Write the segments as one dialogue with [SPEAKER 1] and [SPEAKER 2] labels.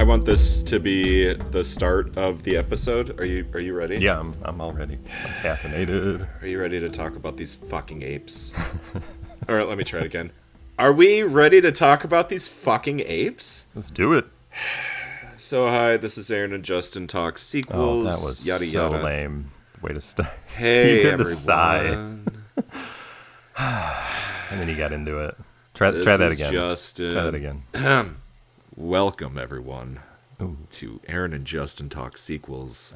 [SPEAKER 1] want this to be the start of the episode. Are you ready?
[SPEAKER 2] Yeah, I'm all ready. I'm caffeinated.
[SPEAKER 1] Are you ready to talk about these fucking apes? All right, let me try it again. Are we ready to talk about these fucking apes?
[SPEAKER 2] Let's do it.
[SPEAKER 1] So, hi, this is Aaron and Justin Talk Sequels.
[SPEAKER 2] Oh, that was
[SPEAKER 1] yada,
[SPEAKER 2] so
[SPEAKER 1] yada.
[SPEAKER 2] lame. Way to start.
[SPEAKER 1] Hey,
[SPEAKER 2] you did
[SPEAKER 1] everyone.
[SPEAKER 2] the sigh. And then you got into it. Try that again.
[SPEAKER 1] Justin.
[SPEAKER 2] Try that again.
[SPEAKER 1] Welcome, everyone, to Aaron and Justin Talk Sequels.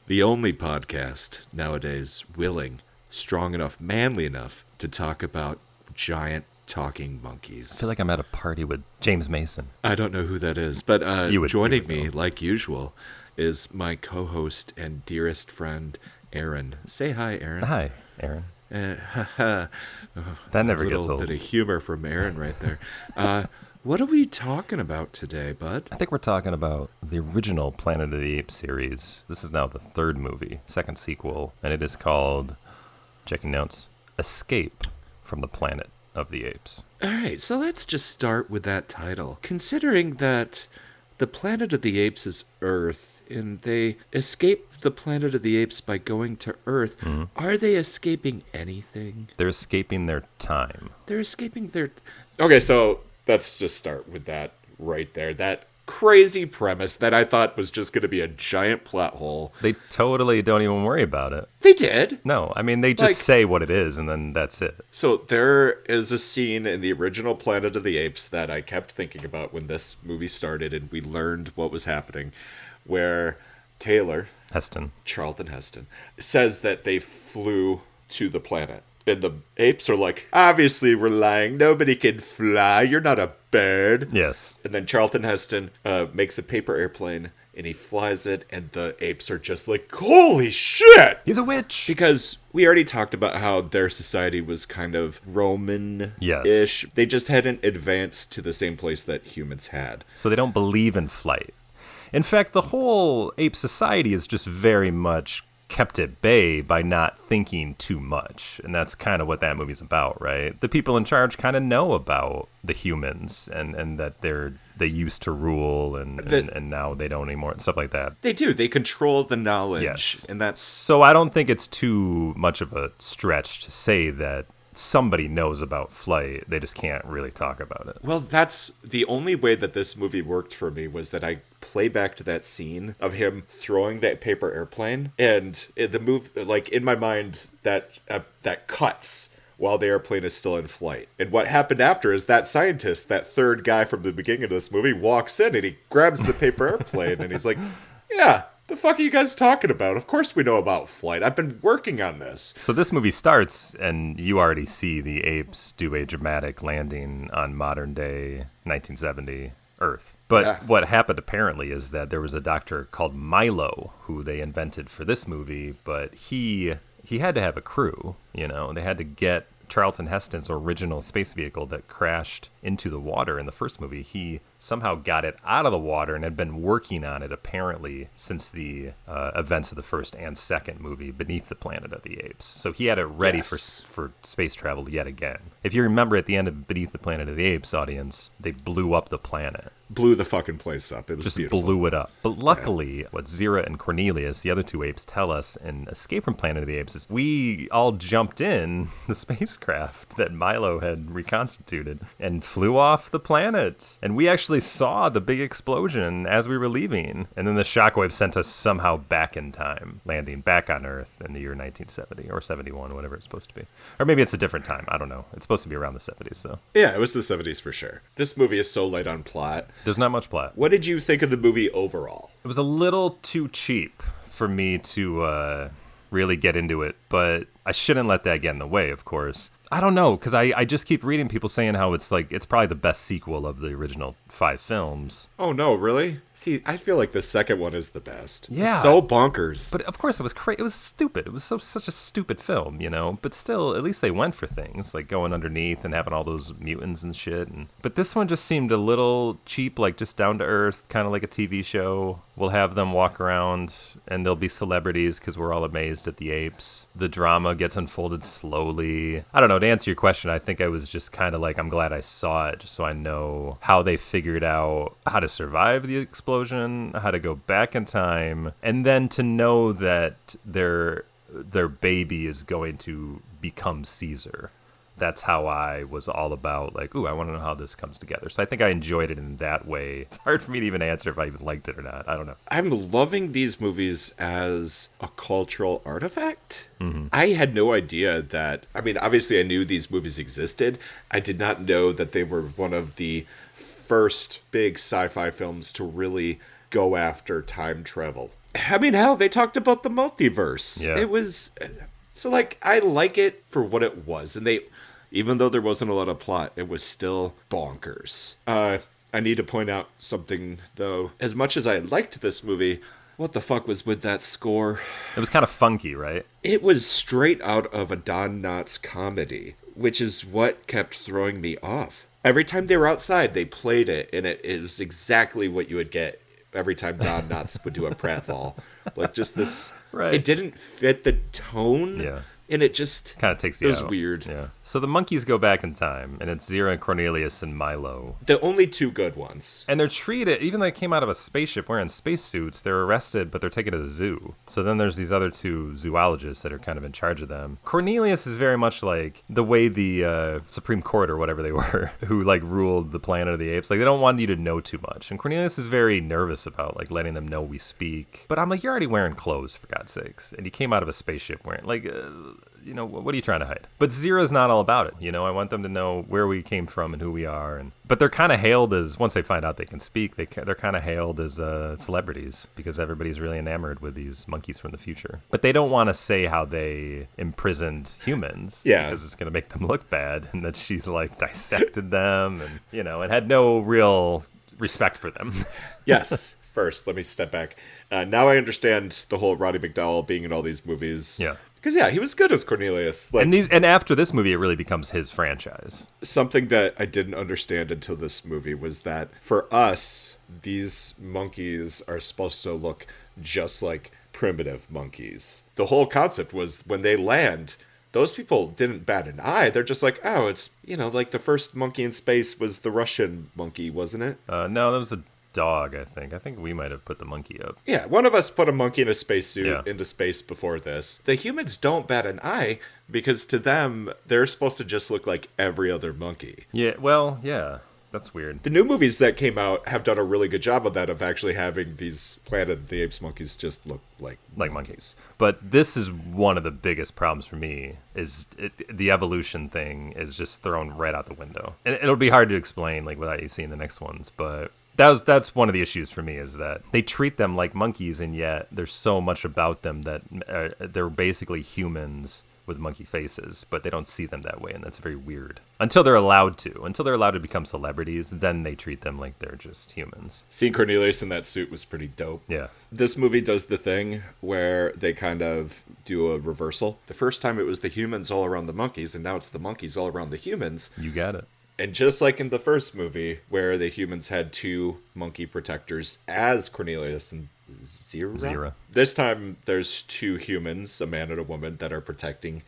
[SPEAKER 1] The only podcast nowadays willing, strong enough, manly enough to talk about giant talking monkeys.
[SPEAKER 2] I feel like I'm at a party with James Mason.
[SPEAKER 1] I don't know who that is, but joining me,
[SPEAKER 2] know.
[SPEAKER 1] like usual, is my co-host and dearest friend, Aaron. Say hi, Aaron.
[SPEAKER 2] Hi, Aaron.
[SPEAKER 1] That
[SPEAKER 2] never gets
[SPEAKER 1] little
[SPEAKER 2] old.
[SPEAKER 1] bit of humor from Aaron right there. What are we talking about today, bud?
[SPEAKER 2] I think we're talking about the original Planet of the Apes series. This is now the third movie, second sequel, and it is called, checking notes, Escape from the Planet of the Apes.
[SPEAKER 1] All right, so let's just start with that title. Considering that the Planet of the Apes is Earth, and they escape the Planet of the Apes by going to Earth, are they escaping anything?
[SPEAKER 2] They're escaping their time.
[SPEAKER 1] They're escaping their... Okay, so let's just start with that right there. That crazy premise that I thought was just going to be a giant plot hole.
[SPEAKER 2] They totally don't even worry about it.
[SPEAKER 1] They did.
[SPEAKER 2] No, I mean, they just say what it is, and then that's it.
[SPEAKER 1] So there is a scene in the original Planet of the Apes that I kept thinking about when this movie started and we learned what was happening, where Charlton Heston, says that they flew to the planet. And the apes are like, obviously we're lying. Nobody can fly. You're not a bird.
[SPEAKER 2] Yes.
[SPEAKER 1] And then Charlton Heston makes a paper airplane and he flies it. And the apes are just like, holy shit.
[SPEAKER 2] He's a witch.
[SPEAKER 1] Because we already talked about how their society was kind of Roman-ish.
[SPEAKER 2] Yes.
[SPEAKER 1] They just hadn't advanced to the same place that humans had.
[SPEAKER 2] So they don't believe in flight. In fact, the whole ape society is just very much kept at bay by not thinking too much. And that's kind of what that movie's about, right? The people in charge kind of know about the humans and that they used to rule and now they don't anymore and stuff like that.
[SPEAKER 1] They do. They control the knowledge.
[SPEAKER 2] Yes.
[SPEAKER 1] And that's...
[SPEAKER 2] So I don't think it's too much of a stretch to say that somebody knows about flight. They just can't really talk about it.
[SPEAKER 1] Well, that's the only way that this movie worked for me was that I play back to that scene of him throwing that paper airplane, and the move, like in my mind, that cuts while the airplane is still in flight. And what happened after is that scientist, that third guy from the beginning of this movie, walks in and he grabs the paper airplane and he's like, yeah, the fuck are you guys talking about? Of course we know about flight. I've been working on this.
[SPEAKER 2] So this movie starts, and you already see the apes do a dramatic landing on modern-day 1970 Earth. But what happened apparently is that there was a doctor called Milo who they invented for this movie, but he had to have a crew, you know. They had to get Charlton Heston's original space vehicle that crashed into the water in the first movie. He somehow got it out of the water and had been working on it apparently since the events of the first and second movie, Beneath the Planet of the Apes. So he had it ready for space travel yet again. If you remember at the end of Beneath the Planet of the Apes, audience, they blew up the planet.
[SPEAKER 1] Blew the fucking place up. It was
[SPEAKER 2] just
[SPEAKER 1] beautiful.
[SPEAKER 2] Blew it up. But luckily, what Zira and Cornelius, the other two apes, tell us in Escape from Planet of the Apes is we all jumped in the spacecraft that Milo had reconstituted and flew off the planet. And we actually saw the big explosion as we were leaving. And then the shockwave sent us somehow back in time, landing back on Earth in the year 1970 or 71, whatever it's supposed to be. Or maybe it's a different time. I don't know. It's supposed to be around the 70s, though.
[SPEAKER 1] Yeah, it was the 70s for sure. This movie is so light on plot.
[SPEAKER 2] There's not much plot.
[SPEAKER 1] What did you think of the movie overall?
[SPEAKER 2] It was a little too cheap for me to really get into it, but I shouldn't let that get in the way, of course. I don't know, because I just keep reading people saying how it's probably the best sequel of the original 5 films.
[SPEAKER 1] Oh, no, really? See, I feel like the second one is the best.
[SPEAKER 2] Yeah.
[SPEAKER 1] It's so bonkers.
[SPEAKER 2] But of course it was it was stupid. It was such a stupid film, you know? But still, at least they went for things, like going underneath and having all those mutants and shit. But this one just seemed a little cheap, like just down to earth, kind of like a TV show We'll have them walk around, and they'll be celebrities because we're all amazed at the apes. The drama gets unfolded slowly. I don't know. To answer your question, I think I was just kind of like, I'm glad I saw it just so I know how they figured out how to survive the explosion, how to go back in time, and then to know that their baby is going to become Caesar. That's how I was all about, like, ooh, I want to know how this comes together. So I think I enjoyed it in that way. It's hard for me to even answer if I even liked it or not. I don't know.
[SPEAKER 1] I'm loving these movies as a cultural artifact.
[SPEAKER 2] Mm-hmm.
[SPEAKER 1] I had no idea that, I mean, obviously I knew these movies existed. I did not know that they were one of the first big sci-fi films to really go after time travel. I mean, hell, they talked about the multiverse.
[SPEAKER 2] Yeah.
[SPEAKER 1] It was... So, like, I like it for what it was. And they... Even though there wasn't a lot of plot, it was still bonkers. I need to point out something, though. As much as I liked this movie, what the fuck was with that score?
[SPEAKER 2] It was kind of funky, right?
[SPEAKER 1] It was straight out of a Don Knotts comedy, which is what kept throwing me off. Every time they were outside, they played it, and it was exactly what you would get every time Don Knotts would do a pratfall. Like, just this...
[SPEAKER 2] Right.
[SPEAKER 1] It didn't fit the tone.
[SPEAKER 2] Yeah.
[SPEAKER 1] And it just
[SPEAKER 2] kind of takes you out.
[SPEAKER 1] It was weird.
[SPEAKER 2] Yeah. So the monkeys go back in time, and it's Zira and Cornelius and Milo.
[SPEAKER 1] The only two good ones.
[SPEAKER 2] And they're treated, even though they came out of a spaceship wearing spacesuits, they're arrested, but they're taken to the zoo. So then there's these other two zoologists that are kind of in charge of them. Cornelius is very much like the way the Supreme Court or whatever they were, who like ruled the planet of the apes. Like they don't want you to know too much. And Cornelius is very nervous about like letting them know we speak. But I'm like, you're already wearing clothes, for God's sakes. And he came out of a spaceship wearing like... you know, what are you trying to hide? But Zira's not all about it. You know, I want them to know where we came from and who we are. But they're kind of hailed as, once they find out they can speak, they're kind of hailed as celebrities because everybody's really enamored with these monkeys from the future. But they don't want to say how they imprisoned humans.
[SPEAKER 1] Yeah.
[SPEAKER 2] Because it's going to make them look bad. And that she's like dissected them and, you know, and had no real respect for them.
[SPEAKER 1] Yes. First, let me step back. Now I understand the whole Roddy McDowall being in all these movies.
[SPEAKER 2] Yeah.
[SPEAKER 1] Because, yeah, he was good as Cornelius. Like,
[SPEAKER 2] and after this movie, it really becomes his franchise.
[SPEAKER 1] Something that I didn't understand until this movie was that, for us, these monkeys are supposed to look just like primitive monkeys. The whole concept was when they land, those people didn't bat an eye. They're just like, oh, it's, you know, like the first monkey in space was the Russian monkey, wasn't it?
[SPEAKER 2] No, that was the dog, I think. I think we might have put the monkey up.
[SPEAKER 1] Yeah, one of us put a monkey in a spacesuit into space before this. The humans don't bat an eye because to them, they're supposed to just look like every other monkey.
[SPEAKER 2] Yeah, well, yeah. That's weird.
[SPEAKER 1] The new movies that came out have done a really good job of that, of actually having these Planet of the Apes monkeys just look like
[SPEAKER 2] monkeys. But this is one of the biggest problems for me, is the evolution thing is just thrown right out the window. And it'll be hard to explain like without you seeing the next ones, but... That's one of the issues for me, is that they treat them like monkeys, and yet there's so much about them that they're basically humans with monkey faces, but they don't see them that way, and that's very weird. Until they're allowed to become celebrities, then they treat them like they're just humans.
[SPEAKER 1] Seeing Cornelius in that suit was pretty dope.
[SPEAKER 2] Yeah.
[SPEAKER 1] This movie does the thing where they kind of do a reversal. The first time it was the humans all around the monkeys, and now it's the monkeys all around the humans.
[SPEAKER 2] You got it.
[SPEAKER 1] And just like in the first movie, where the humans had two monkey protectors as Cornelius and Zira. This time, there's two humans, a man and a woman, that are protecting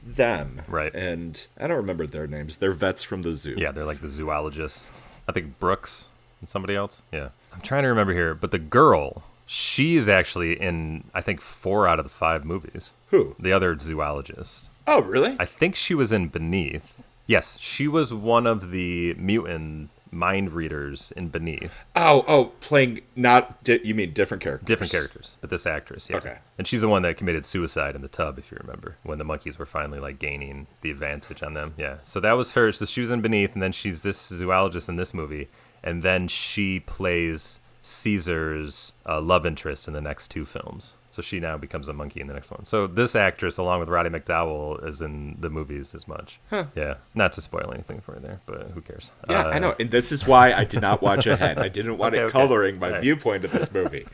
[SPEAKER 1] them.
[SPEAKER 2] Right.
[SPEAKER 1] And I don't remember their names. They're vets from the zoo.
[SPEAKER 2] Yeah, they're like the zoologists. I think Brooks and somebody else. Yeah. I'm trying to remember here, but the girl, she is actually in, I think, 4 out of the 5 movies.
[SPEAKER 1] Who?
[SPEAKER 2] The other zoologist.
[SPEAKER 1] Oh, really?
[SPEAKER 2] I think she was in Beneath. Yes, she was one of the mutant mind readers in Beneath.
[SPEAKER 1] Oh, playing you mean different characters?
[SPEAKER 2] Different characters, but this actress, yeah.
[SPEAKER 1] Okay.
[SPEAKER 2] And she's the one that committed suicide in the tub, if you remember, when the monkeys were finally like gaining the advantage on them. Yeah, so that was her. So she was in Beneath, and then she's this zoologist in this movie, and then she plays Caesar's love interest in the next 2 films. So she now becomes a monkey in the next one. So this actress, along with Roddy McDowall, is in the movies as much. Huh. Yeah. Not to spoil anything for you there, but who cares?
[SPEAKER 1] Yeah, I know. And this is why I did not watch ahead. I didn't want it coloring my viewpoint of this movie.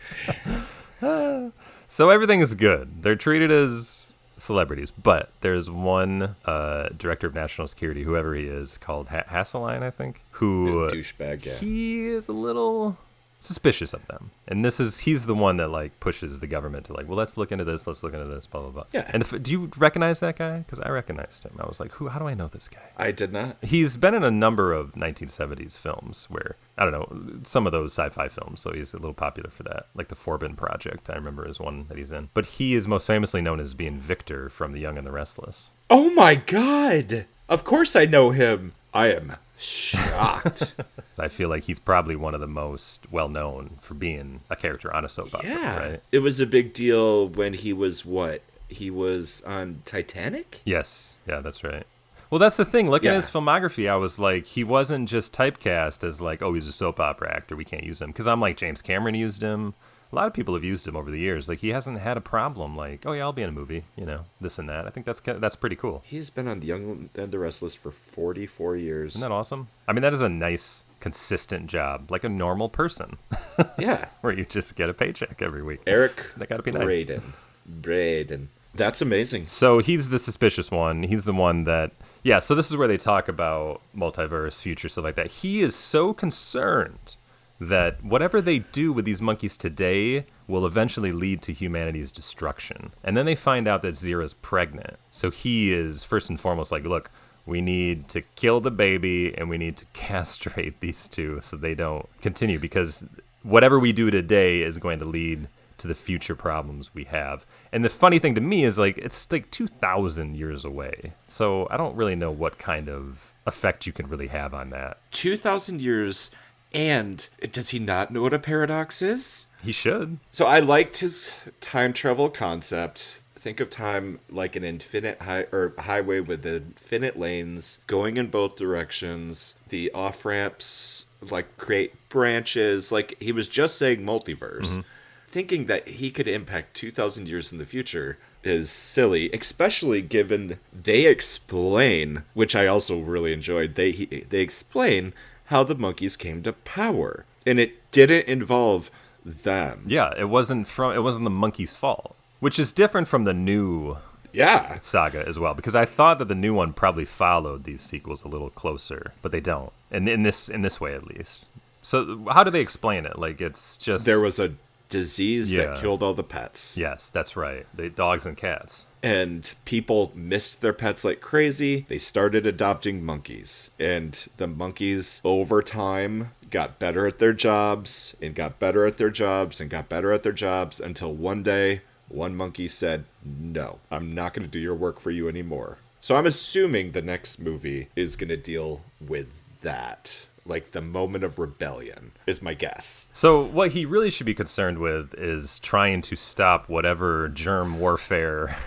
[SPEAKER 2] So everything is good. They're treated as celebrities, but there's one director of national security, whoever he is, called Hasselline, I think, who...
[SPEAKER 1] douchebag, yeah.
[SPEAKER 2] He is a little... suspicious of them. And he's the one that like pushes the government to like, well, let's look into this, blah, blah, blah.
[SPEAKER 1] Yeah.
[SPEAKER 2] And do you recognize that guy? Because I recognized him. I was like, how do I know this guy?
[SPEAKER 1] I did not.
[SPEAKER 2] He's been in a number of 1970s films where, I don't know, some of those sci-fi films, so he's a little popular for that. Like The Forbidden Project, I remember, is one that he's in. But he is most famously known as being Victor from The Young and the Restless.
[SPEAKER 1] Oh my God! Of course I know him. I am shocked.
[SPEAKER 2] I feel like he's probably one of the most well-known for being a character on a soap opera, right?
[SPEAKER 1] It was a big deal when he was what? He was on Titanic?
[SPEAKER 2] Yes. Yeah, that's right. Well, that's the thing. Looking at his filmography, I was like, he wasn't just typecast as like, oh, he's a soap opera actor, we can't use him. Because I'm like, James Cameron used him. A lot of people have used him over the years. Like, he hasn't had a problem like, oh, yeah, I'll be in a movie, this and that. I think that's pretty cool.
[SPEAKER 1] He's been on The Young and the Restless for 44 years.
[SPEAKER 2] Isn't that awesome? I mean, that is a nice, consistent job, like a normal person.
[SPEAKER 1] Yeah.
[SPEAKER 2] Where you just get a paycheck every week.
[SPEAKER 1] Eric
[SPEAKER 2] that gotta be nice.
[SPEAKER 1] Braeden. That's amazing.
[SPEAKER 2] So he's the suspicious one. He's the one that, so this is where they talk about multiverse, future, stuff like that. He is so concerned that whatever they do with these monkeys today will eventually lead to humanity's destruction. And then they find out that Zira's pregnant. So he is first and foremost like, look, we need to kill the baby and we need to castrate these two so they don't continue, because whatever we do today is going to lead to the future problems we have. And the funny thing to me is like, it's like 2,000 years away. So I don't really know what kind of effect you can really have on that.
[SPEAKER 1] 2,000 years. And does he not know what a paradox is?
[SPEAKER 2] He should.
[SPEAKER 1] So I liked his time travel concept. Think of time like an infinite highway with infinite lanes going in both directions. The off ramps like create branches. Like he was just saying multiverse. Mm-hmm. Thinking that he could impact 2,000 years in the future is silly, especially given they explain, which I also really enjoyed. They explain how the monkeys came to power, and it didn't involve them.
[SPEAKER 2] Yeah, it wasn't the monkeys' fault, which is different from the new saga as well, because I thought that the new one probably followed these sequels a little closer, but they don't, and in this way at least. So how do they explain it? Like, it's just
[SPEAKER 1] there was a disease that killed all the pets.
[SPEAKER 2] Yes, that's right. The dogs and cats.
[SPEAKER 1] And people missed their pets like crazy. They started adopting monkeys. And the monkeys, over time, got better at their jobs, and got better at their jobs, and got better at their jobs, until one day, one monkey said, no, I'm not going to do your work for you anymore. So I'm assuming the next movie is going to deal with that. Like the moment of rebellion is my guess.
[SPEAKER 2] So what he really should be concerned with is trying to stop whatever germ warfare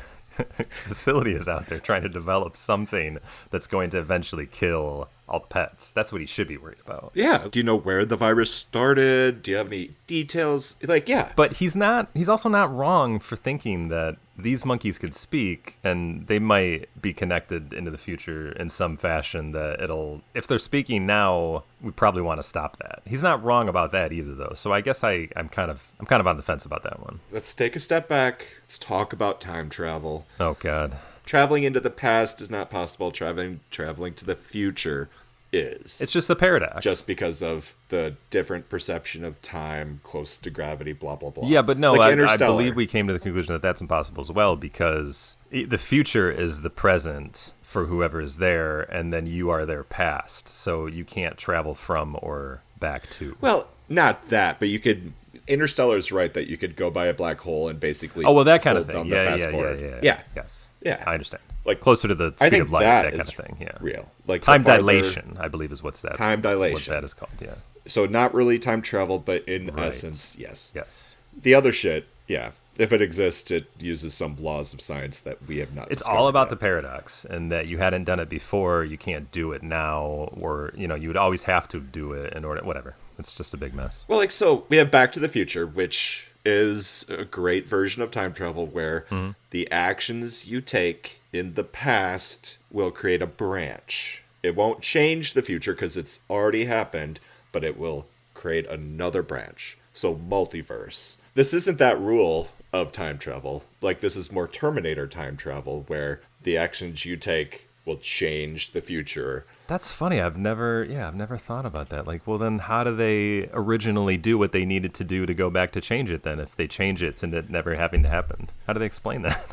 [SPEAKER 2] facility is out there, trying to develop something that's going to eventually kill all the pets. That's what he should be worried about.
[SPEAKER 1] Yeah. Do you know where the virus started? Do you have any details? Like, yeah.
[SPEAKER 2] But he's also not wrong for thinking that these monkeys could speak, and they might be connected into the future in some fashion that if they're speaking now, we probably want to stop that. He's not wrong about that either, though. So I guess I'm kind of on the fence about that one.
[SPEAKER 1] Let's take a step back. Let's talk about time travel.
[SPEAKER 2] Oh, God.
[SPEAKER 1] Traveling into the past is not possible. Traveling to the future is.
[SPEAKER 2] It's just a paradox.
[SPEAKER 1] Just because of the different perception of time, close to gravity, blah, blah, blah.
[SPEAKER 2] Yeah, but no, like I believe we came to the conclusion that that's impossible as well, because the future is the present for whoever is there, and then you are their past. So you can't travel from or back to.
[SPEAKER 1] Well, not that, but you could... Interstellar's right that you could go by a black hole and basically...
[SPEAKER 2] Oh, well, that kind of thing.
[SPEAKER 1] Yeah.
[SPEAKER 2] Yes. Yeah, I understand.
[SPEAKER 1] Like
[SPEAKER 2] closer to the speed of light, that kind of thing. Yeah,
[SPEAKER 1] real. Like
[SPEAKER 2] time dilation, I believe, is what's that.
[SPEAKER 1] Time dilation.
[SPEAKER 2] What that is called. Yeah.
[SPEAKER 1] So not really time travel, but in essence, yes.
[SPEAKER 2] Yes.
[SPEAKER 1] The other shit, yeah. If it exists, it uses some laws of science that we have not.
[SPEAKER 2] It's all about the paradox, and that you hadn't done it before, you can't do it now, or you would always have to do it in order. Whatever. It's just a big mess.
[SPEAKER 1] Well, like so, we have Back to the Future, which is a great version of time travel where the actions you take in the past will create a branch. It won't change the future because it's already happened, but it will create another branch. So multiverse. This isn't that rule of time travel. Like, this is more Terminator time travel, where the actions you take will change the future,
[SPEAKER 2] That's funny. I've never thought about that. Like, well, then how do they originally do what they needed to do to go back to change it then if they change it and it never having to happen? How do they explain that?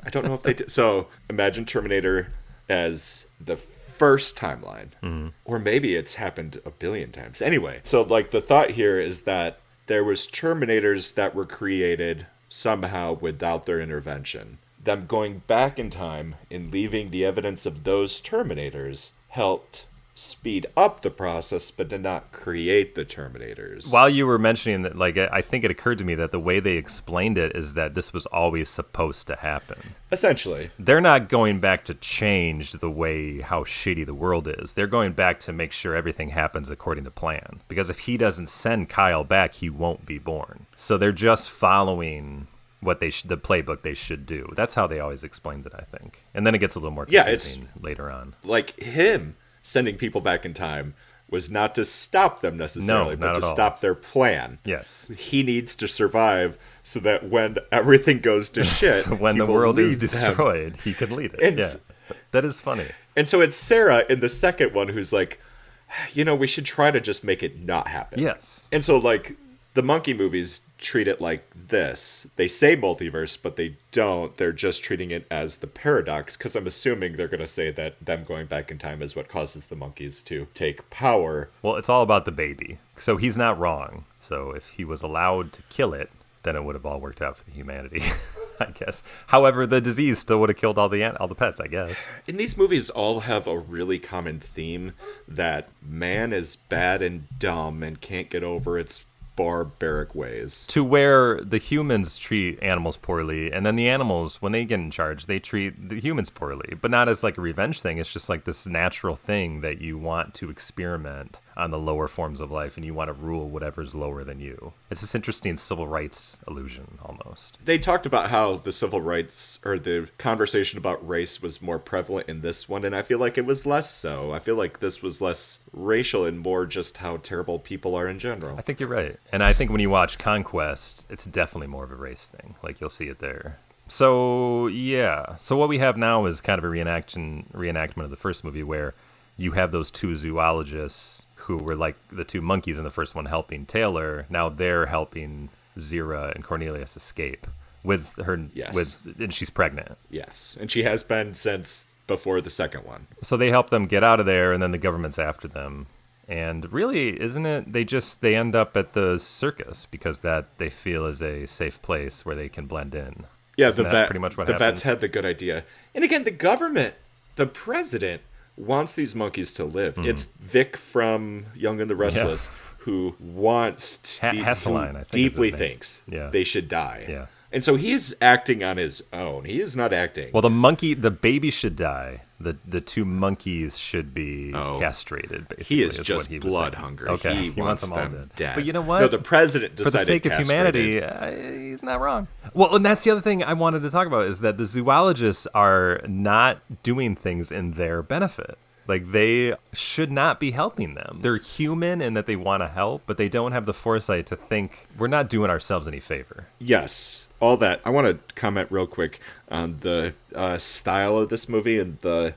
[SPEAKER 1] I don't know if they did. So imagine Terminator as the first timeline, or maybe it's happened a billion times. Anyway, so like the thought here is that there was Terminators that were created somehow without their intervention. Them going back in time and leaving the evidence of those Terminators helped speed up the process, but did not create the Terminators.
[SPEAKER 2] While you were mentioning that, like, I think it occurred to me that the way they explained it is that this was always supposed to happen.
[SPEAKER 1] Essentially.
[SPEAKER 2] They're not going back to change the way how shitty the world is. They're going back to make sure everything happens according to plan. Because if he doesn't send Kyle back, he won't be born. So they're just following what the playbook they should do. That's how they always explained it, I think. And then it gets a little more confusing later on.
[SPEAKER 1] Like him sending people back in time was not to stop them necessarily, but to stop their plan.
[SPEAKER 2] Yes.
[SPEAKER 1] He needs to survive so that when everything goes to shit,
[SPEAKER 2] so when the world is destroyed, he can lead it. Yeah. That is funny.
[SPEAKER 1] And so it's Sarah in the second one who's like, we should try to just make it not happen.
[SPEAKER 2] Yes.
[SPEAKER 1] And so like the monkey movies treat it like this. They say multiverse, but they don't. They're just treating it as the paradox, because I'm assuming they're going to say that them going back in time is what causes the monkeys to take power.
[SPEAKER 2] Well, it's all about the baby. So he's not wrong. So if he was allowed to kill it, then it would have all worked out for the humanity, I guess. However, the disease still would have killed all the pets, I guess.
[SPEAKER 1] And these movies all have a really common theme that man is bad and dumb and can't get over its barbaric ways.
[SPEAKER 2] To where the humans treat animals poorly, and then the animals, when they get in charge, they treat the humans poorly. But not as like a revenge thing. It's just like this natural thing that you want to experiment on the lower forms of life, and you want to rule whatever's lower than you. It's this interesting civil rights illusion, almost.
[SPEAKER 1] They talked about how the civil rights, or the conversation about race, was more prevalent in this one, and I feel like it was less so. I feel like this was less racial and more just how terrible people are in general.
[SPEAKER 2] I think you're right. And I think when you watch Conquest, it's definitely more of a race thing. Like, you'll see it there. So, yeah. So what we have now is kind of a reenactment of the first movie, where you have those two zoologists who were like the two monkeys in the first one helping Taylor. Now they're helping Zira and Cornelius escape with her, and she's pregnant.
[SPEAKER 1] Yes, and she has been since before the second one.
[SPEAKER 2] So they help them get out of there, and then the government's after them. And really, isn't it, they end up at the circus because that they feel is a safe place where they can blend in.
[SPEAKER 1] Yeah,
[SPEAKER 2] Isn't that pretty much what
[SPEAKER 1] the
[SPEAKER 2] happens?
[SPEAKER 1] vets had the good idea. And again, the government, the president, wants these monkeys to live. It's Vic from Young and the Restless who wants
[SPEAKER 2] Hasseline, I think,
[SPEAKER 1] deeply thinks they should die.
[SPEAKER 2] Yeah.
[SPEAKER 1] And so he's acting on his own. He is not acting.
[SPEAKER 2] Well, the baby should die. The two monkeys should be castrated, basically.
[SPEAKER 1] He is just blood hungry.
[SPEAKER 2] Okay.
[SPEAKER 1] He wants them dead.
[SPEAKER 2] But you know what?
[SPEAKER 1] No, the president decided
[SPEAKER 2] for the sake of humanity, he's not wrong. Well, and that's the other thing I wanted to talk about, is that the zoologists are not doing things in their benefit. Like, they should not be helping them. They're human in that they want to help, but they don't have the foresight to think we're not doing ourselves any favor.
[SPEAKER 1] Yes, all that. I want to comment real quick on the style of this movie and the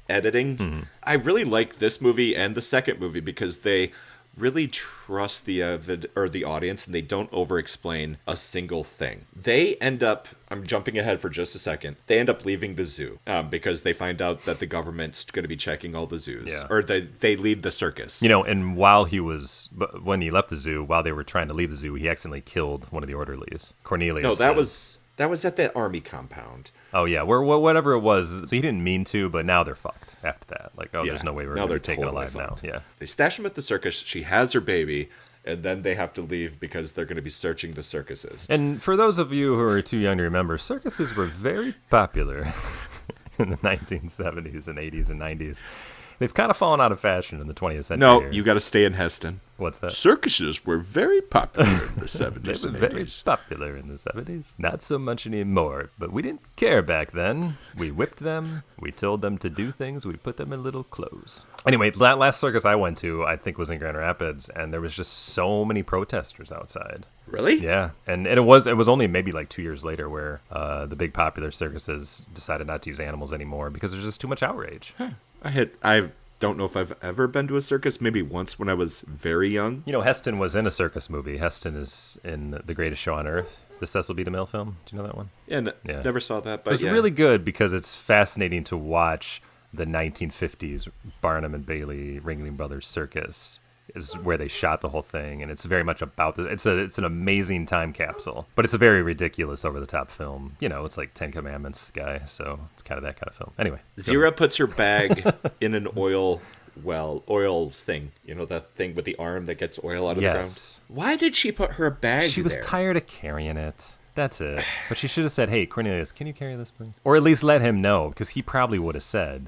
[SPEAKER 1] editing. Mm-hmm. I really like this movie and the second movie because they really trust the audience, and they don't over-explain a single thing. They end up, I'm jumping ahead for just a second, they end up leaving the zoo because they find out that the government's going to be checking all the zoos. Yeah. Or they leave the circus.
[SPEAKER 2] And when he left the zoo, while they were trying to leave the zoo, he accidentally killed one of the orderlies. Cornelius.
[SPEAKER 1] No, that was at that army compound.
[SPEAKER 2] Oh, yeah, whatever it was. So he didn't mean to, but now they're fucked after that. Like, there's no way we're going to take it alive now. Yeah.
[SPEAKER 1] They stash him at the circus. She has her baby, and then they have to leave because they're going to be searching the circuses.
[SPEAKER 2] And for those of you who are too young to remember, circuses were very popular in the 1970s and 80s and 90s. They've kind of fallen out of fashion in the 20th century.
[SPEAKER 1] No, you got to stay in Heston.
[SPEAKER 2] What's that?
[SPEAKER 1] Circuses were very popular in the 70s
[SPEAKER 2] They were
[SPEAKER 1] and 80s.
[SPEAKER 2] very popular in the 70s. Not so much anymore, but we didn't care back then. We whipped them. We told them to do things. We put them in little clothes. Anyway, that last circus I went to, I think, was in Grand Rapids, and there was just so many protesters outside.
[SPEAKER 1] Really?
[SPEAKER 2] Yeah, and it was only maybe like 2 years later where the big popular circuses decided not to use animals anymore because there's just too much outrage.
[SPEAKER 1] Huh. don't know if I've ever been to a circus. Maybe once when I was very young.
[SPEAKER 2] You know, Heston was in a circus movie. Heston is in The Greatest Show on Earth, the Cecil B. DeMille film. Do you know that one?
[SPEAKER 1] Yeah, never saw that. But
[SPEAKER 2] it's really good because it's fascinating to watch the 1950s Barnum and Bailey Ringling Brothers Circus is where they shot the whole thing, and it's very much about it's an amazing time capsule, but it's a very ridiculous, over-the-top film. You know, it's like Ten Commandments guy, so it's kind of that kind of film. Anyway,
[SPEAKER 1] Zira puts her bag in an oil thing. You know, that thing with the arm that gets oil out of the ground? Why did she put her bag there?
[SPEAKER 2] She was tired of carrying it. That's it. But she should have said, hey, Cornelius, can you carry this, please? Or at least let him know, because he probably would have said,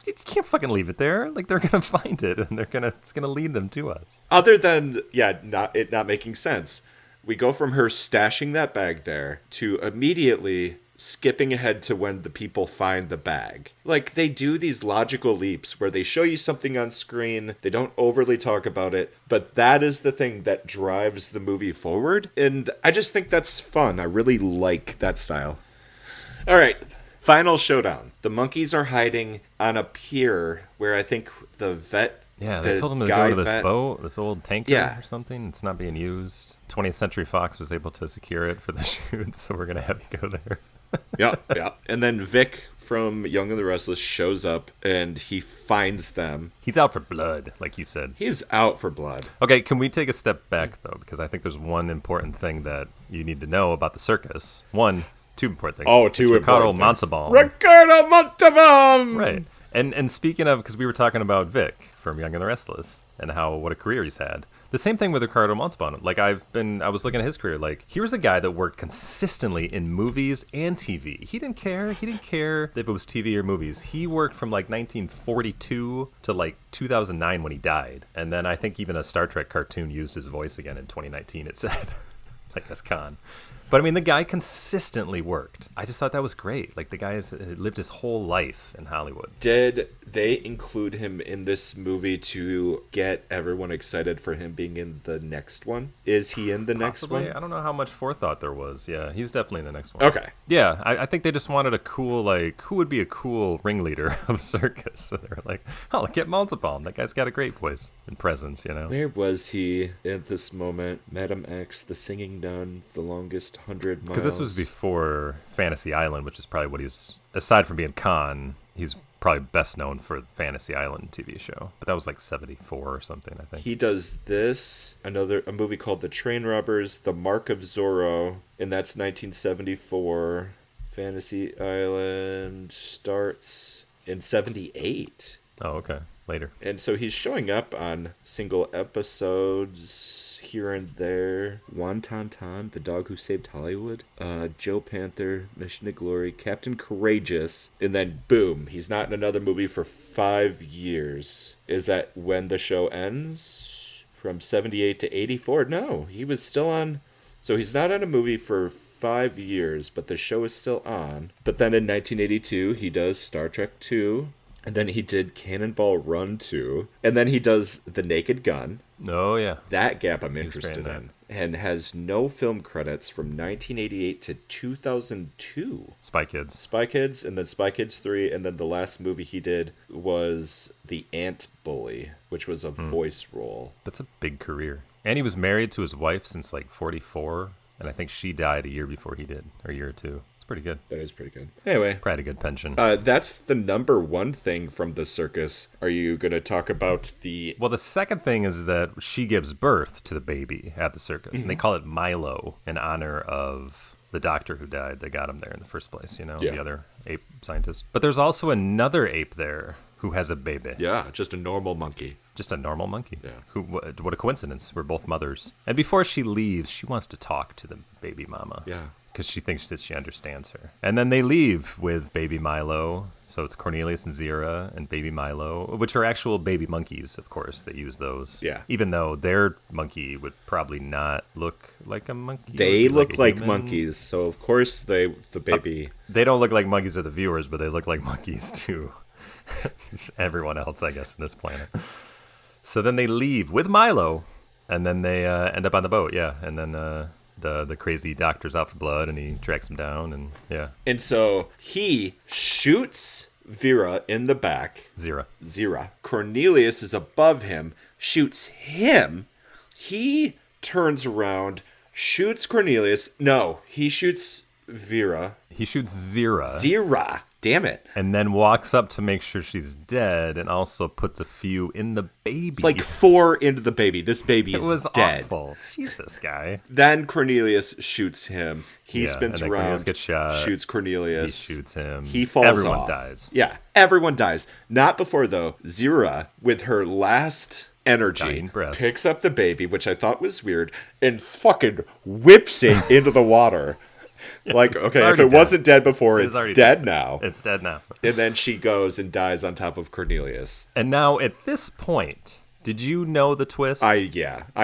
[SPEAKER 2] you can't fucking leave it there. Like, they're gonna find it, and it's gonna lead them to us.
[SPEAKER 1] Other than not making sense, we go from her stashing that bag there to immediately skipping ahead to when the people find the bag. Like, they do these logical leaps where they show you something on screen, they don't overly talk about it, but that is the thing that drives the movie forward, and I just think that's fun. I really like that style. All right. Final showdown. The monkeys are hiding on a pier where I think the vet...
[SPEAKER 2] Yeah, they told them to go to this boat, this old tanker or something. It's not being used. 20th Century Fox was able to secure it for the shoot, so we're going to have you go there.
[SPEAKER 1] Yeah. And then Vic from Young and the Restless shows up, and he finds them.
[SPEAKER 2] He's out for blood, like you said.
[SPEAKER 1] He's out for blood.
[SPEAKER 2] Okay, can we take a step back, though? Because I think there's one important thing that you need to know about the circus. Two important things.
[SPEAKER 1] Oh, two
[SPEAKER 2] Ricardo
[SPEAKER 1] important things.
[SPEAKER 2] Montalbán.
[SPEAKER 1] Ricardo Montalbán!
[SPEAKER 2] Right. And speaking of, because we were talking about Vic from Young and the Restless and what a career he's had. The same thing with Ricardo Montalbán. Like, I was looking at his career. Like, he was a guy that worked consistently in movies and TV. He didn't care. He didn't care if it was TV or movies. He worked from like 1942 to like 2009 when he died. And then I think even a Star Trek cartoon used his voice again in 2019, it said. Like, as Khan. But, I mean, the guy consistently worked. I just thought that was great. Like, the guy has lived his whole life in Hollywood.
[SPEAKER 1] Did they include him in this movie to get everyone excited for him being in the next one? Is he in the next one?
[SPEAKER 2] I don't know how much forethought there was. Yeah, he's definitely in the next one.
[SPEAKER 1] Okay.
[SPEAKER 2] Yeah, I think they just wanted a cool, like, who would be a cool ringleader of circus? So they were like, oh, get Montalbán. That guy's got a great voice and presence, you know?
[SPEAKER 1] Where was he at this moment? Madam X, The Singing Nun, The Longest 100 Miles.
[SPEAKER 2] Because this was before Fantasy Island, which is probably what he's, aside from being Khan, he's probably best known for Fantasy Island TV show. But that was like 74 or something, I think.
[SPEAKER 1] He does this, a movie called The Train Robbers, The Mark of Zorro, and that's 1974. Fantasy Island starts in 78.
[SPEAKER 2] Oh, okay. Later.
[SPEAKER 1] And so he's showing up on single episodes here and there. Wonton, The Dog Who Saved Hollywood, Joe Panther, Mission to Glory, Captain Courageous, and then boom, he's not in another movie for 5 years. Is that when the show ends? From 78 to 84? No, he was still on. So he's not on a movie for 5 years, but the show is still on. But then in 1982, he does Star Trek 2. And then he did Cannonball Run 2. And then he does The Naked Gun.
[SPEAKER 2] Oh, yeah.
[SPEAKER 1] That gap I'm interested in. And has no film credits from 1988 to 2002.
[SPEAKER 2] Spy Kids.
[SPEAKER 1] Spy Kids, and then Spy Kids 3. And then the last movie he did was The Ant Bully, which was a voice role.
[SPEAKER 2] That's a big career. And he was married to his wife since like 44. And I think she died a year before he did, or a year or two. Pretty good.
[SPEAKER 1] That is pretty good. Anyway.
[SPEAKER 2] Probably a good pension.
[SPEAKER 1] That's the number one thing from the circus. Are you going to talk about the...
[SPEAKER 2] Well, the second thing is that she gives birth to the baby at the circus. Mm-hmm. And they call it Milo in honor of the doctor who died. They got him there in the first place, the other ape scientist. But there's also another ape there who has a baby.
[SPEAKER 1] Yeah, just a normal monkey.
[SPEAKER 2] Just a normal monkey.
[SPEAKER 1] Yeah.
[SPEAKER 2] What a coincidence. We're both mothers. And before she leaves, she wants to talk to the baby mama.
[SPEAKER 1] Yeah.
[SPEAKER 2] Because she thinks that she understands her. And then they leave with baby Milo. So it's Cornelius and Zira and baby Milo, which are actual baby monkeys, of course. They use those.
[SPEAKER 1] Yeah.
[SPEAKER 2] Even though their monkey would probably not look like a monkey.
[SPEAKER 1] They look like monkeys. So, of course, the baby...
[SPEAKER 2] They don't look like monkeys to the viewers, but they look like monkeys to everyone else, I guess, in this planet. So then they leave with Milo, and then they end up on the boat, yeah. And then... The crazy doctor's out for blood, and he tracks him down, and yeah.
[SPEAKER 1] And so he shoots Vera in the back.
[SPEAKER 2] Zira.
[SPEAKER 1] Cornelius is above him, shoots him. He turns around, shoots Cornelius. No, he shoots Vera.
[SPEAKER 2] He shoots Zira.
[SPEAKER 1] Zira. Damn it.
[SPEAKER 2] And then walks up to make sure she's dead and also puts a few in the baby.
[SPEAKER 1] Like 4 into the baby. This baby is dead.
[SPEAKER 2] It was awful. Jesus, guy.
[SPEAKER 1] Then Cornelius shoots him. He spins around.
[SPEAKER 2] Cornelius gets shot.
[SPEAKER 1] Shoots Cornelius.
[SPEAKER 2] He shoots him.
[SPEAKER 1] He falls off.
[SPEAKER 2] Everyone dies.
[SPEAKER 1] Yeah, everyone dies. Not before, though, Zira, with her last energy, picks up the baby, which I thought was weird, and fucking whips it into the water. Like, okay, if it wasn't dead before, it's dead now.
[SPEAKER 2] It's dead now.
[SPEAKER 1] And then she goes and dies on top of Cornelius.
[SPEAKER 2] And now, at this point, did you know the twist?
[SPEAKER 1] I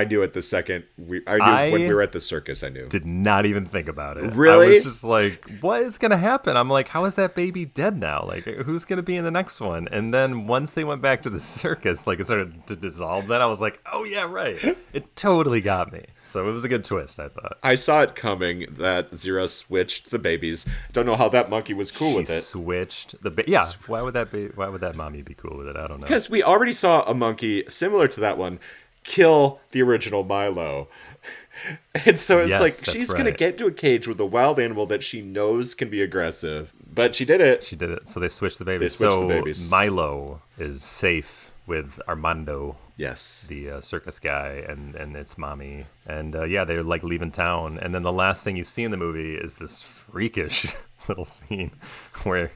[SPEAKER 1] knew it the second. When we were at the circus, I knew.
[SPEAKER 2] Did not even think about it.
[SPEAKER 1] Really?
[SPEAKER 2] I was just like, what is going to happen? I'm like, how is that baby dead now? Like, who's going to be in the next one? And then once they went back to the circus, like, it started to dissolve. Then I was like, oh, yeah, right. It totally got me. So it was a good twist, I thought.
[SPEAKER 1] I saw it coming that Zira switched the babies. Don't know how that monkey was cool with it.
[SPEAKER 2] Switched the yeah. Why would that mommy be cool with it? I don't know.
[SPEAKER 1] Because we already saw a monkey similar to that one kill the original Milo. And so it's like she's going to get into a cage with a wild animal that she knows can be aggressive. But she did it.
[SPEAKER 2] So they switched the babies. The babies. Milo is safe with Armando.
[SPEAKER 1] Yes.
[SPEAKER 2] The circus guy and its mommy. And they're like leaving town. And then the last thing you see in the movie is this freakish little scene where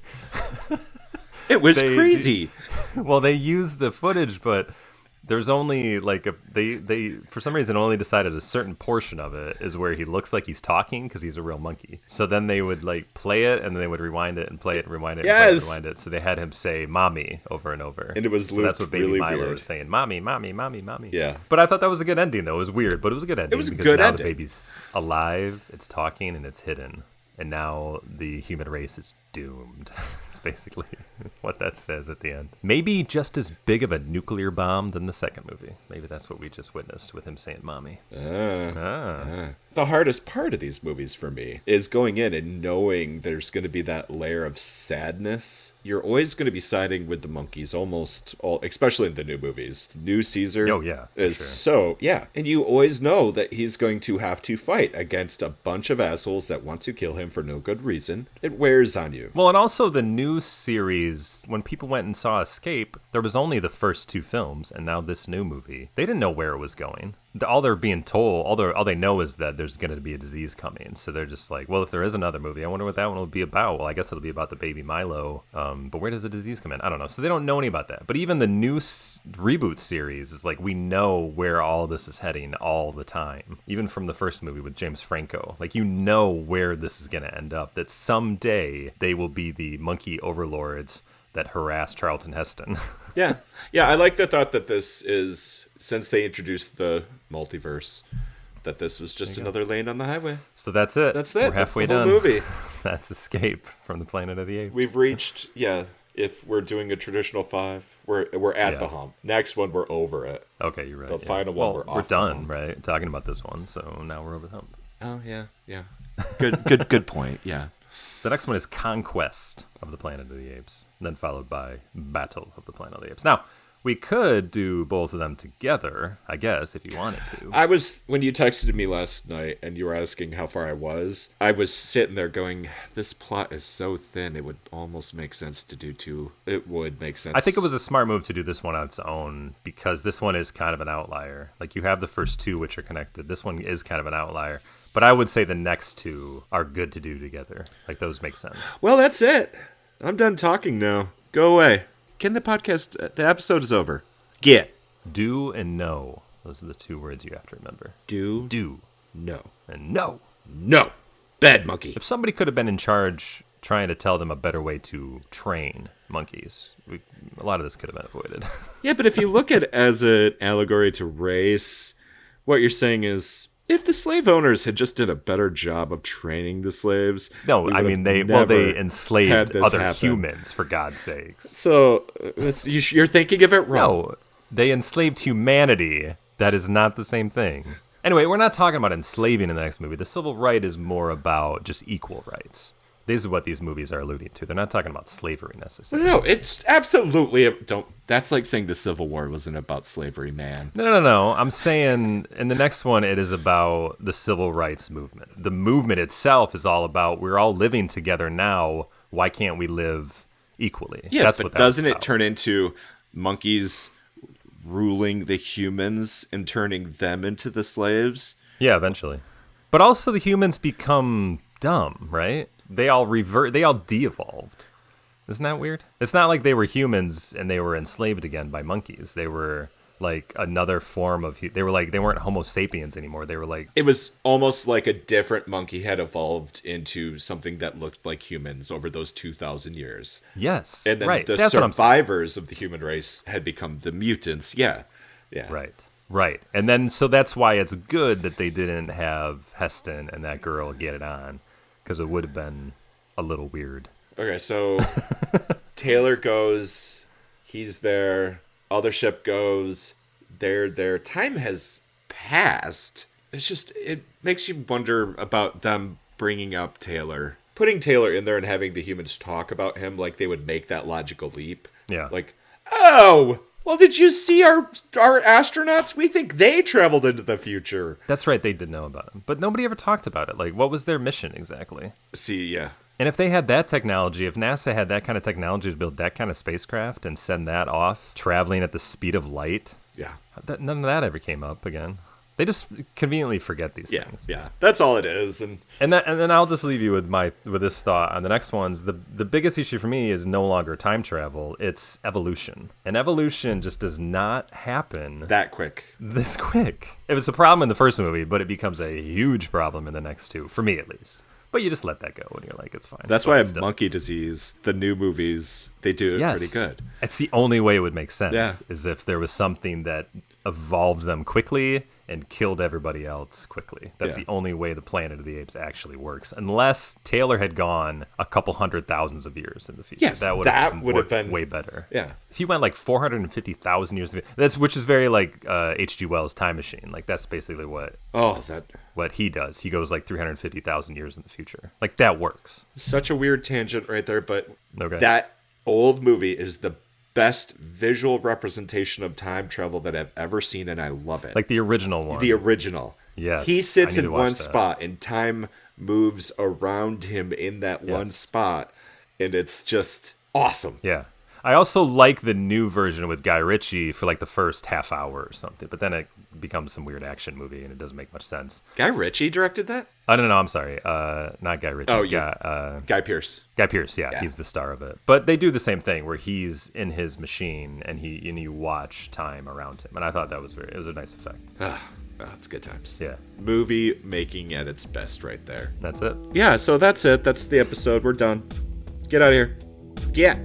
[SPEAKER 1] it was crazy.
[SPEAKER 2] Well, they used the footage, but there's only like they for some reason only decided a certain portion of it is where he looks like he's talking because he's a real monkey. So then they would like play it and then they would rewind it and play it and rewind it and play it and rewind it. So they had him say "mommy" over and over.
[SPEAKER 1] And it was looped.
[SPEAKER 2] That's what Baby
[SPEAKER 1] really
[SPEAKER 2] Milo
[SPEAKER 1] weird.
[SPEAKER 2] was saying, "Mommy, mommy, mommy, mommy."
[SPEAKER 1] Yeah.
[SPEAKER 2] But I thought that was a good ending though. It was weird, but it was a good ending.
[SPEAKER 1] It was a
[SPEAKER 2] because
[SPEAKER 1] good
[SPEAKER 2] now
[SPEAKER 1] ending.
[SPEAKER 2] The baby's alive, it's talking, and it's hidden. And now the human race is doomed. It's basically what that says at the end. Maybe just as big of a nuclear bomb than the second movie. Maybe that's what we just witnessed with him saying "mommy."
[SPEAKER 1] The hardest part of these movies for me is going in and knowing there's going to be that layer of sadness. You're always going to be siding with the monkeys, almost all, especially in the new movies. New Caesar and you always know that he's going to have to fight against a bunch of assholes that want to kill him for no good reason. It wears on you.
[SPEAKER 2] Well, and also the new series, when people went and saw Escape, there was only the first 2 films, and now this new movie. They didn't know where it was going. All they're being told, all they know is that there's going to be a disease coming. So they're just like, well, if there is another movie, I wonder what that one will be about. Well, I guess it'll be about the baby Milo. But where does the disease come in? I don't know. So they don't know any about that. But even the new reboot series is like, we know where all this is heading all the time. Even from the first movie with James Franco. Like, you know where this is going to end up. That someday they will be the monkey overlords that harass Charlton Heston.
[SPEAKER 1] Yeah, I like the thought that this is, since they introduced the multiverse, that this was just another lane on the highway.
[SPEAKER 2] So that's it.
[SPEAKER 1] That's it.
[SPEAKER 2] We're halfway
[SPEAKER 1] done.
[SPEAKER 2] Movie. That's Escape from the Planet of the Apes.
[SPEAKER 1] We've reached, if we're doing a traditional 5, we're at the hump. Next one, we're over it.
[SPEAKER 2] Okay, you're right.
[SPEAKER 1] The final one,
[SPEAKER 2] we're done, right? Talking about this one, so now we're over the hump.
[SPEAKER 1] Oh, yeah. Good point, yeah.
[SPEAKER 2] The next one is Conquest of the Planet of the Apes, then followed by Battle of the Planet of the Apes. Now, we could do both of them together, I guess, if you wanted to.
[SPEAKER 1] When you texted me last night and you were asking how far I was sitting there going, this plot is so thin, it would almost make sense to do 2. It would make sense.
[SPEAKER 2] I think it was a smart move to do this one on its own, because this one is kind of an outlier. Like, you have the first 2, which are connected. This one is kind of an outlier. But I would say the next 2 are good to do together. Like, those make sense.
[SPEAKER 1] Well, that's it. I'm done talking now. Go away. The episode is over. Get.
[SPEAKER 2] Do and know. Those are the 2 words you have to remember.
[SPEAKER 1] Do.
[SPEAKER 2] No. And no.
[SPEAKER 1] No. Bad monkey.
[SPEAKER 2] If somebody could have been in charge trying to tell them a better way to train monkeys, a lot of this could have been avoided.
[SPEAKER 1] Yeah, but if you look at it as an allegory to race, what you're saying is, if the slave owners had just did a better job of training the slaves...
[SPEAKER 2] No, I mean, they enslaved other humans, for God's sakes.
[SPEAKER 1] So, you're thinking of it wrong.
[SPEAKER 2] No, they enslaved humanity. That is not the same thing. Anyway, we're not talking about enslaving in the next movie. The civil right is more about just equal rights. This is what these movies are alluding to. They're not talking about slavery necessarily.
[SPEAKER 1] No, it's absolutely that's like saying the Civil War wasn't about slavery, man.
[SPEAKER 2] No. I'm saying in the next one, it is about the civil rights movement. The movement itself is all about we're all living together now. Why can't we live equally?
[SPEAKER 1] Yeah,
[SPEAKER 2] that's
[SPEAKER 1] but
[SPEAKER 2] what
[SPEAKER 1] doesn't it turn into monkeys ruling the humans and turning them into the slaves?
[SPEAKER 2] Yeah, eventually. But also the humans become dumb, right? They all de-evolved. Isn't that weird? It's not like they were humans and they were enslaved again by monkeys. They were like another form of they weren't Homo sapiens anymore. They were like,
[SPEAKER 1] it was almost like a different monkey had evolved into something that looked like humans over those 2,000 years.
[SPEAKER 2] Yes,
[SPEAKER 1] and then
[SPEAKER 2] right.
[SPEAKER 1] the
[SPEAKER 2] That's
[SPEAKER 1] survivors of the human race had become the mutants. Yeah.
[SPEAKER 2] Right. And then so that's why it's good that they didn't have Heston and that girl get it on, because it would have been a little weird.
[SPEAKER 1] Okay, so Taylor goes, he's there, other ship goes, they're there. Time has passed. It makes you wonder about them bringing up Taylor. Putting Taylor in there and having the humans talk about him like they would make that logical leap.
[SPEAKER 2] Yeah.
[SPEAKER 1] Like, oh, well, did you see our astronauts? We think they traveled into the future.
[SPEAKER 2] That's right, they did know about him. But nobody ever talked about it. Like, what was their mission exactly?
[SPEAKER 1] See, yeah.
[SPEAKER 2] And if they had that technology, if NASA had that kind of technology to build that kind of spacecraft and send that off, traveling at the speed of light,
[SPEAKER 1] yeah,
[SPEAKER 2] none of that ever came up again. They just conveniently forget these things.
[SPEAKER 1] Yeah, that's all it is. And
[SPEAKER 2] then I'll just leave you with this thought on the next ones. The biggest issue for me is no longer time travel; it's evolution. And evolution just does not happen
[SPEAKER 1] that quick.
[SPEAKER 2] This quick. It was a problem in the first movie, but it becomes a huge problem in the next two, for me at least. But you just let that go, and you're like, it's fine.
[SPEAKER 1] That's why Monkey Disease, the new movies, they do it pretty good.
[SPEAKER 2] It's the only way it would make sense, is if there was something that evolved them quickly and killed everybody else quickly. That's the only way the Planet of the Apes actually works, unless Taylor had gone a couple 100,000 of years in the future.
[SPEAKER 1] Yes, that would have been
[SPEAKER 2] way better.
[SPEAKER 1] Yeah,
[SPEAKER 2] if he went like 450,000 years, which is very like H.G. Wells' Time Machine. Like that's basically what he does. He goes like 350,000 years in the future. Like that works.
[SPEAKER 1] Such a weird tangent right there, but that old movie is the best visual representation of time travel that I've ever seen, and I love it.
[SPEAKER 2] Like the original one.
[SPEAKER 1] The original.
[SPEAKER 2] Yes.
[SPEAKER 1] He sits in one spot, and time moves around him in that one spot, and it's just awesome.
[SPEAKER 2] Yeah. I also like the new version with Guy Ritchie for like the first half hour or something, but then it becomes some weird action movie, and it doesn't make much sense.
[SPEAKER 1] Guy Ritchie directed that?
[SPEAKER 2] No, I'm sorry. Not Guy Ritchie.
[SPEAKER 1] Oh, yeah. Guy Pearce.
[SPEAKER 2] Guy Pearce, yeah, he's the star of it. But they do the same thing where he's in his machine and you watch time around him, and I thought it was a nice effect.
[SPEAKER 1] It's good times.
[SPEAKER 2] Yeah.
[SPEAKER 1] Movie making at its best right there.
[SPEAKER 2] That's it.
[SPEAKER 1] Yeah, so that's it. That's the episode. We're done. Get out of here. Get.